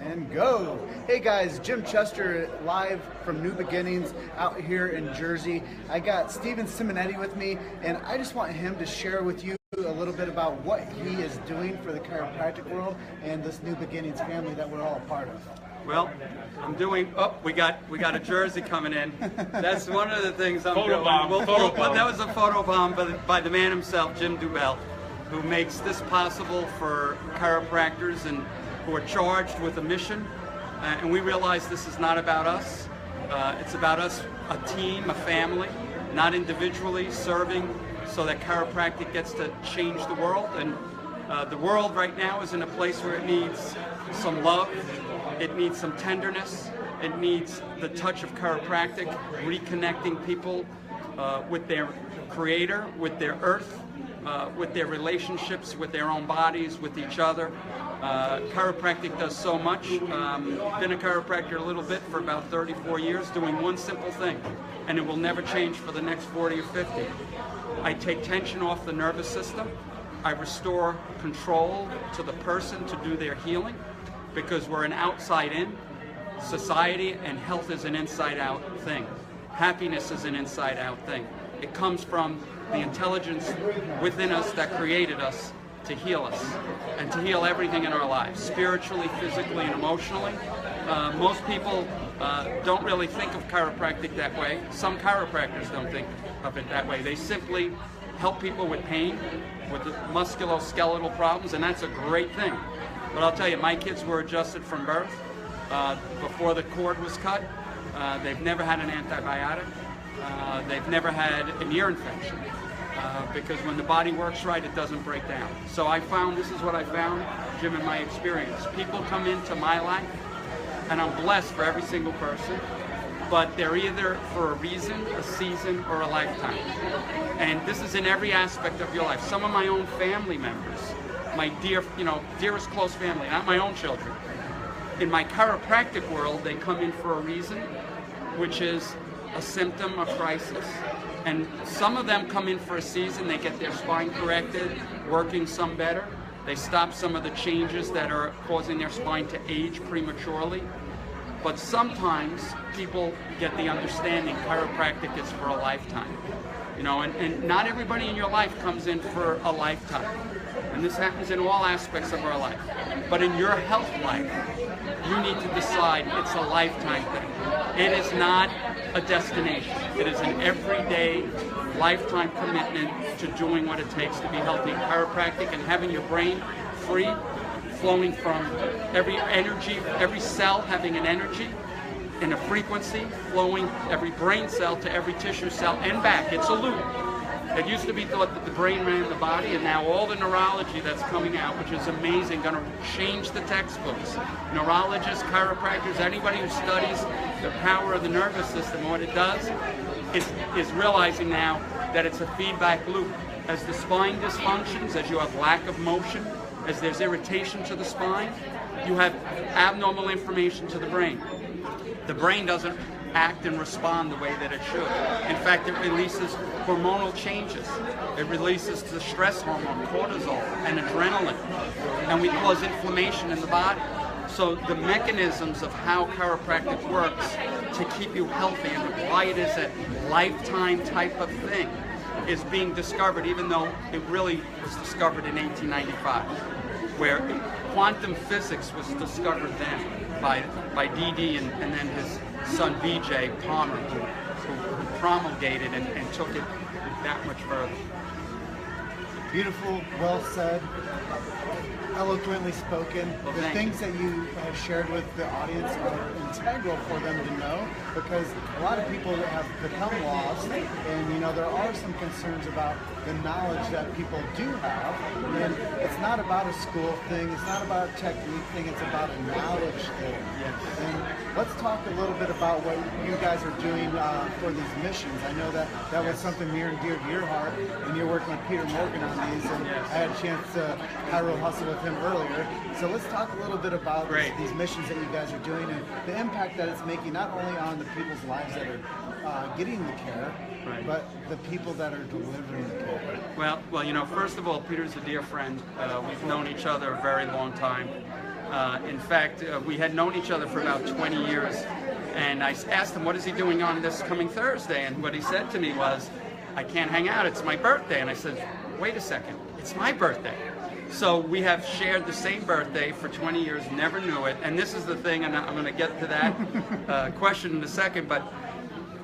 and go. Hey guys, Jim Chester live from New Beginnings out here in Jersey. I got Steven Simonetti with me, and I just want him to share with you a little bit about what he is doing for the chiropractic world and this New Beginnings family that we're all a part of. Well, I'm doing. Oh, we got a jersey coming in. That's one of the things I'm doing. That was a photo bomb by the man himself, Jim Dubell, who makes this possible for chiropractors and who are charged with a mission. And we realize this is not about us. It's about us, a team, a family, not individually serving so that chiropractic gets to change the world. And the world right now is in a place where it needs some love, it needs some tenderness, it needs the touch of chiropractic, reconnecting people with their creator, with their earth, with their relationships, with their own bodies, with each other. Chiropractic does so much. Been a chiropractor a little bit for about 34 years, doing one simple thing, and it will never change for the next 40 or 50. I take tension off the nervous system. I restore control to the person to do their healing, because we're an outside-in society and health is an inside-out thing. Happiness is an inside-out thing. It comes from the intelligence within us that created us to heal us and to heal everything in our lives, spiritually, physically, and emotionally. Most people don't really think of chiropractic that way. Some chiropractors don't think of it that way. They simply help people with pain, with the musculoskeletal problems, and that's a great thing. But I'll tell you, my kids were adjusted from birth before the cord was cut. They've never had an antibiotic. They've never had an ear infection because when the body works right, it doesn't break down. So I found, this is what I found, Jim, in my experience. People come into my life, and I'm blessed for every single person, but they're either for a reason, a season, or a lifetime. And this is in every aspect of your life. Some of my own family members, my dearest close family, not my own children. In my chiropractic world, they come in for a reason, which is a symptom, a crisis. And some of them come in for a season, they get their spine corrected, working some better. They stop some of the changes that are causing their spine to age prematurely. But sometimes people get the understanding chiropractic is for a lifetime. And not everybody in your life comes in for a lifetime. And this happens in all aspects of our life. But in your health life, you need to decide it's a lifetime thing. It is not a destination. It is an everyday, lifetime commitment to doing what it takes to be healthy. Chiropractic and having your brain free, flowing from every energy, every cell having an energy and a frequency, flowing every brain cell to every tissue cell and back. It's a loop. It used to be thought that the brain ran the body, and now all the neurology that's coming out, which is amazing, going to change the textbooks. Neurologists, chiropractors, anybody who studies the power of the nervous system, what it does, is realizing now that it's a feedback loop. As the spine dysfunctions, as you have lack of motion, as there's irritation to the spine, you have abnormal information to the brain. The brain doesn't act and respond the way that it should. In fact, it releases hormonal changes. It releases the stress hormone, cortisol, and adrenaline, and we cause inflammation in the body. So the mechanisms of how chiropractic works to keep you healthy and why it is a lifetime type of thing is being discovered, even though it really was discovered in 1895, where quantum physics was discovered then by D.D. and then his son B.J. Palmer, who promulgated and took it that much further. Beautiful, well said, eloquently spoken. Well, the things that you have shared with the audience are integral for them to know, because a lot of people have become lost, and there are some concerns about the knowledge that people do have, and it's not about a school thing, it's not about a technique thing, it's about a knowledge thing. Yes. And let's talk a little bit about what you guys are doing for these missions. I know that was something near and dear to your heart, and you're working with Peter Morgan on these, and I had a chance to Cairo hustle with him earlier. So let's talk a little bit about these missions that you guys are doing and the impact that it's making, not only on the people's lives that are getting the care, but the people that are delivering the care. Well, first of all, Peter's a dear friend. We've known each other a very long time. In fact, we had known each other for about 20 years, and I asked him, what is he doing on this coming Thursday? And what he said to me was, I can't hang out, it's my birthday. And I said, wait a second, it's my birthday. So we have shared the same birthday for 20 years, never knew it. And this is the thing, and I'm going to get to that question in a second, but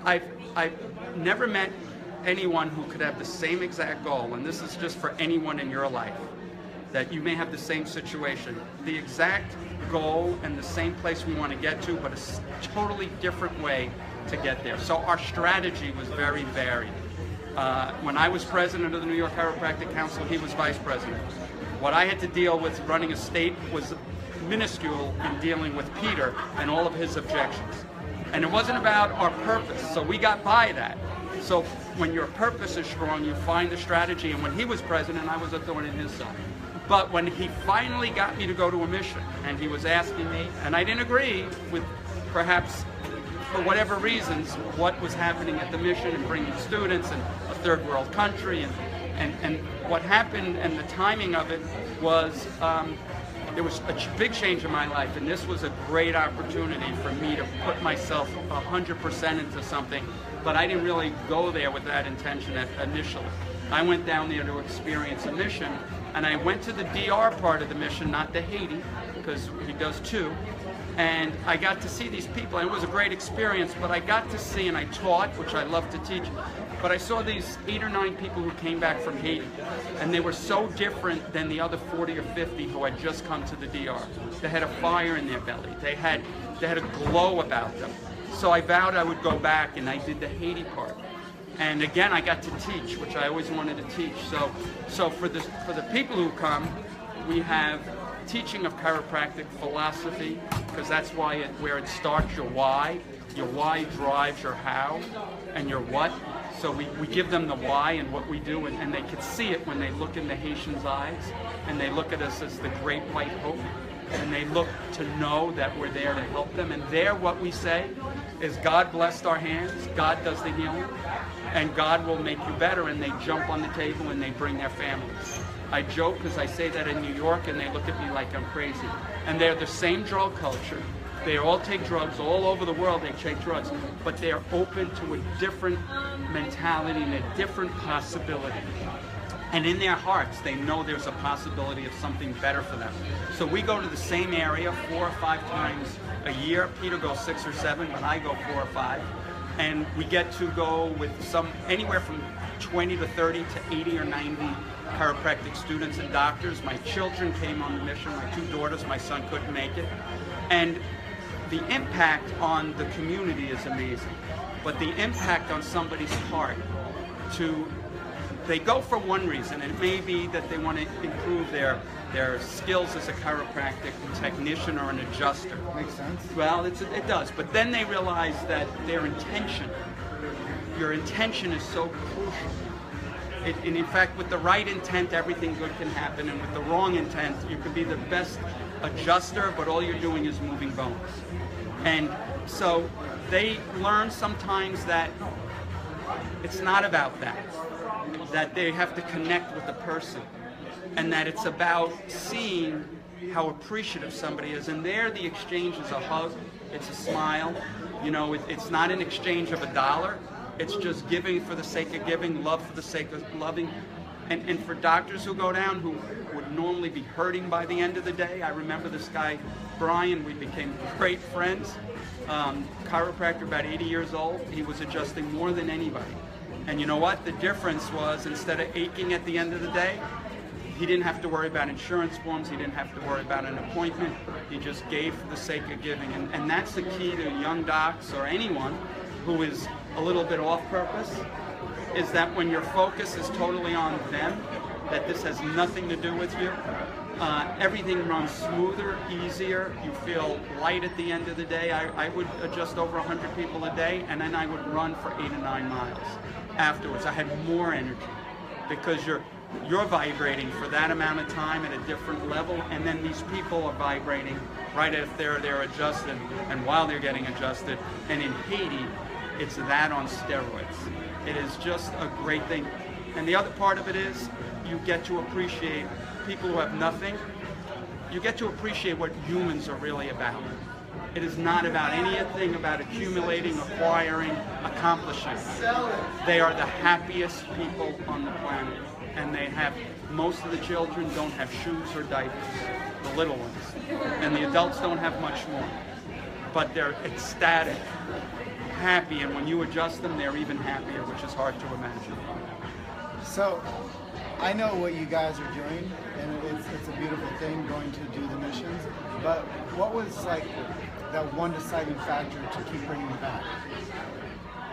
I've never met anyone who could have the same exact goal, and this is just for anyone in your life, that you may have the same situation, the exact goal and the same place we want to get to, but a totally different way to get there. So our strategy was very varied. When I was president of the New York Chiropractic Council, he was vice president. What I had to deal with running a state was minuscule in dealing with Peter and all of his objections. And it wasn't about our purpose, so we got by that. So when your purpose is strong, you find the strategy, and when he was president, I was a thorn in his side. But when he finally got me to go to a mission, and he was asking me, and I didn't agree with, perhaps for whatever reasons, what was happening at the mission and bringing students and a third world country, and what happened and the timing of it was, there was a big change in my life, and this was a great opportunity for me to put myself 100% into something, but I didn't really go there with that intention initially. I went down there to experience a mission, and I went to the DR part of the mission, not the Haiti, because he does too, and I got to see these people, and it was a great experience, but I got to see, and I taught, which I love to teach, but I saw these 8 or 9 people who came back from Haiti, and they were so different than the other 40 or 50 who had just come to the DR. They had a fire in their belly. They had a glow about them. So I vowed I would go back, and I did the Haiti part. And again, I got to teach, which I always wanted to teach. So for the people who come, we have teaching of chiropractic philosophy, because that's where it starts, your why. Your why drives your how and your what. So we give them the why and what we do, and they can see it when they look in the Haitians' eyes, and they look at us as the great white hope, and they look to know that we're there to help them. And there, what we say is, God blessed our hands, God does the healing, and God will make you better. And they jump on the table and they bring their families. I joke because I say that in New York, and they look at me like I'm crazy. And they're the same drug culture. They all take drugs all over the world. They take drugs, but they're open to a different mentality and a different possibility. And in their hearts, they know there's a possibility of something better for them. So we go to the same area 4 or 5 times a year. Peter goes 6 or 7, but I go 4 or 5. And we get to go with anywhere from 20 to 30 to 80 or 90 chiropractic students and doctors. My children came on the mission, my 2 daughters, my son couldn't make it. And the impact on the community is amazing, but the impact on somebody's heart they go for one reason, and it may be that they want to improve their skills as a chiropractic technician or an adjuster. Makes sense. Well, it does, but then they realize that your intention is so crucial. And in fact, with the right intent, everything good can happen, and with the wrong intent, you can be the best adjuster, but all you're doing is moving bones. And so they learn sometimes that it's not about that they have to connect with the person, and that it's about seeing how appreciative somebody is. And there, the exchange is a hug, it's a smile. You know, it's not an exchange of $1. It's just giving for the sake of giving, love for the sake of loving. And for doctors who go down who would normally be hurting by the end of the day, I remember this guy, Brian, we became great friends. Chiropractor, about 80 years old. He was adjusting more than anybody. And you know what? The difference was, instead of aching at the end of the day, he didn't have to worry about insurance forms. He didn't have to worry about an appointment. He just gave for the sake of giving. And that's the key to young docs or anyone who is a little bit off purpose, is that when your focus is totally on them, that this has nothing to do with you, everything runs smoother, easier. You feel light at the end of the day. I would adjust over 100 people a day, and then I would run for 8 or 9 miles afterwards. I had more energy because you're vibrating for that amount of time at a different level, and then these people are vibrating right after they're adjusted and while they're getting adjusted. And in Haiti, it's that on steroids. It is just a great thing. And the other part of it is, you get to appreciate people who have nothing. you get to appreciate what humans are really about. It is not about anything about accumulating, acquiring, accomplishing. They are the happiest people on the planet, and they have, most of the children don't have shoes or diapers, the little ones, and the adults don't have much more. But they're ecstatic, happy, and when you adjust them, they're even happier, which is hard to imagine. So, I know what you guys are doing, and it's a beautiful thing going to do the missions, but what was like that one deciding factor to keep bringing it back?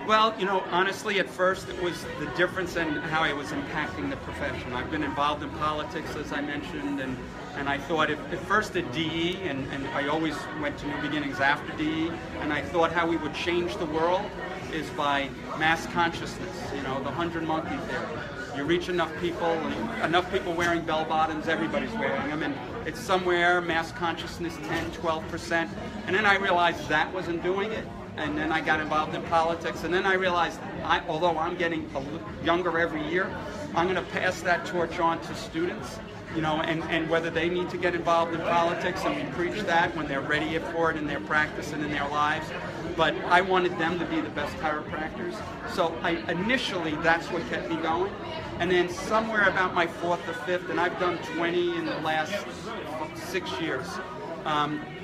Well, you know, honestly, at first it was the difference in how I was impacting the profession. I've been involved in politics, as I mentioned, and I thought at first at DE, and I always went to New Beginnings after DE, and I thought how we would change the world is by mass consciousness, you know, the 100 monkey theory. You reach enough people wearing bell bottoms, everybody's wearing them, and it's somewhere, mass consciousness, 10, 12%. And then I realized that wasn't doing it. And then I got involved in politics, and then I realized, although I'm getting younger every year, I'm going to pass that torch on to students, you know, and whether they need to get involved in politics, and we preach that when they're ready for it in their practice and in their lives. But I wanted them to be the best chiropractors. So initially, that's what kept me going. And then somewhere about my 4th or 5th, and I've done 20 in the last 6 years,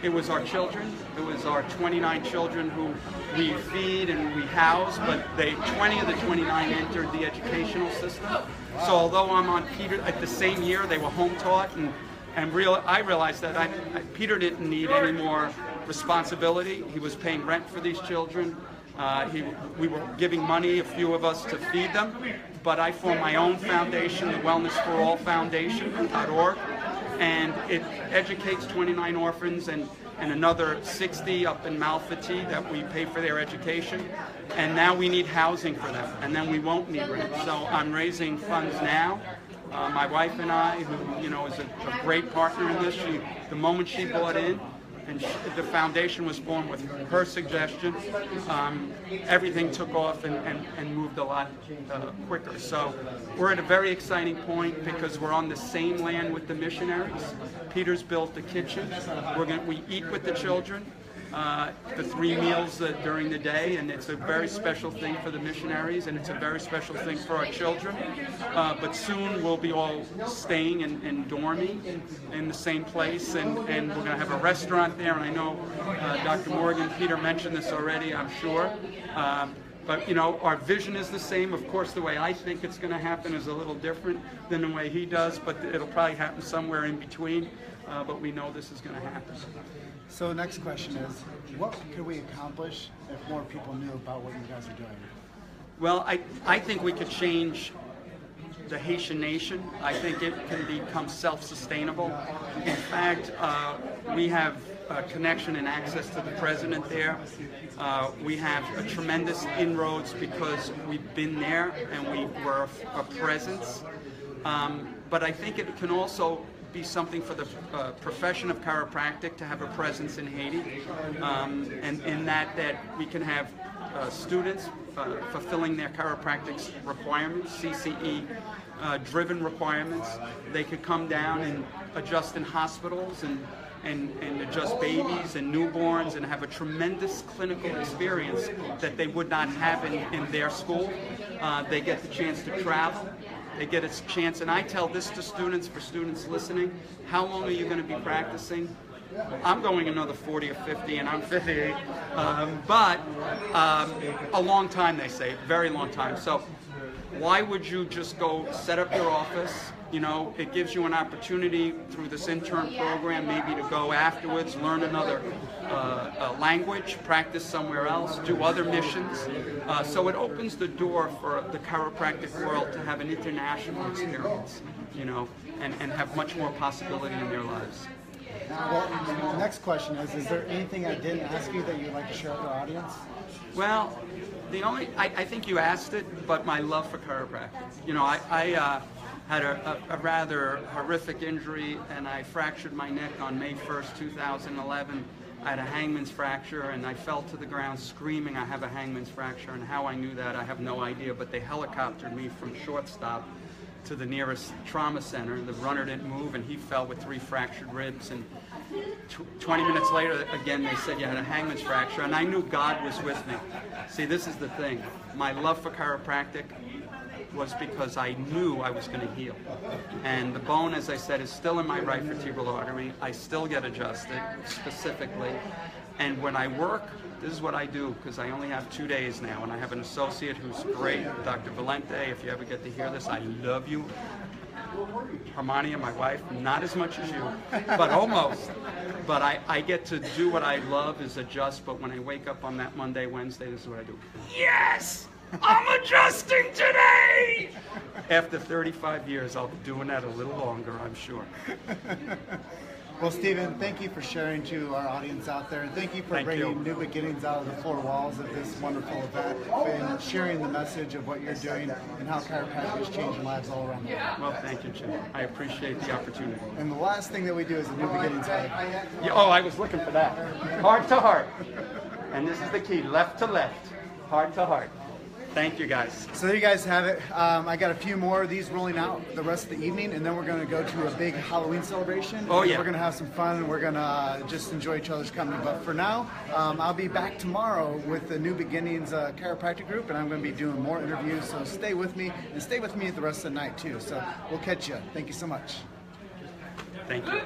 it was our children. It was our 29 children who we feed and we house, but 20 of the 29 entered the educational system. So although I'm on Peter, at the same year they were home taught, and I realized that Peter didn't need any more responsibility. He was paying rent for these children. We were giving money, a few of us, to feed them. But I formed my own foundation, the Wellness for All Foundation.org, and it educates 29 orphans and another 60 up in Malfatti that we pay for their education. And now we need housing for them, and then we won't need rent. So I'm raising funds now. My wife and I, who you know is a great partner in this, the moment she bought in, and the foundation was formed with her suggestion, everything took off and moved a lot quicker. So we're at a very exciting point because we're on the same land with the missionaries. Peter's built the kitchen. We eat with the children, the 3 meals during the day, and it's a very special thing for the missionaries, and it's a very special thing for our children. But soon we'll be all staying and dorming in the same place, and we're going to have a restaurant there. And I know Dr. Morgan, Peter mentioned this already, I'm sure. But you know, our vision is the same. Of course, the way I think it's going to happen is a little different than the way he does, but it'll probably happen somewhere in between. But we know this is going to happen. So next question is, what could we accomplish if more people knew about what you guys are doing? Well, I think we could change the Haitian nation. I think it can become self-sustainable. In fact, we have a connection and access to the president there. We have a tremendous inroads because we've been there and we were a presence. But I think it can also be something for the profession of chiropractic to have a presence in Haiti, and in that we can have students fulfilling their chiropractic requirements, CCE driven requirements. They could come down and adjust in hospitals and adjust babies and newborns and have a tremendous clinical experience that they would not have in their school. They get the chance to travel. They get a chance, and I tell this to students, for students listening, how long are you going to be practicing? I'm going another 40 or 50, and I'm 58, but a long time, they say, very long time. So why would you just go set up your office? You know, it gives you an opportunity through this intern program maybe to go afterwards, learn another language, practice somewhere else, do other missions. So it opens the door for the chiropractic world to have an international experience, you know, and have much more possibility in their lives. Well, the next question is there anything I didn't ask you that you'd like to share with our audience? Well, I think you asked it, but my love for chiropractic. You know, I had a rather horrific injury, and I fractured my neck on May 1st, 2011. I had a hangman's fracture, and I fell to the ground screaming, I have a hangman's fracture, and how I knew that, I have no idea, but they helicoptered me from shortstop to the nearest trauma center. The runner didn't move, and he fell with 3 fractured ribs. And 20 minutes later, again, they said you had a hangman's fracture, and I knew God was with me. See, this is the thing. My love for chiropractic was because I knew I was going to heal. And the bone, as I said, is still in my right vertebral artery. I still get adjusted specifically. And when I work, this is what I do, because I only have 2 days now, and I have an associate who's great, Dr. Valente. If you ever get to hear this, I love you. Harmonia, my wife, not as much as you, but almost. But I get to do what I love, is adjust. But when I wake up on that Monday, Wednesday, this is what I do. Yes! I'm adjusting today! After 35 years, I'll be doing that a little longer, I'm sure. Well, Stephen, thank you for sharing to our audience out there, and thank you for bringing New Beginnings out of the 4 walls of this wonderful event and sharing the message of what you're doing and how chiropractic is changing lives all around the world. Well, thank you, Jim. I appreciate the opportunity. And the last thing that we do is a New Beginnings hug. Yeah, oh, I was looking for that. Heart to heart. And this is the key, left to left, heart to heart. Thank you, guys. So there you guys have it. I got a few more of these rolling out the rest of the evening, and then we're going to go to a big Halloween celebration. Oh, yeah. We're going to have some fun, and we're going to just enjoy each other's company. But for now, I'll be back tomorrow with the New Beginnings chiropractic group, and I'm going to be doing more interviews. So stay with me, and stay with me the rest of the night, too. So we'll catch you. Thank you so much. Thank you.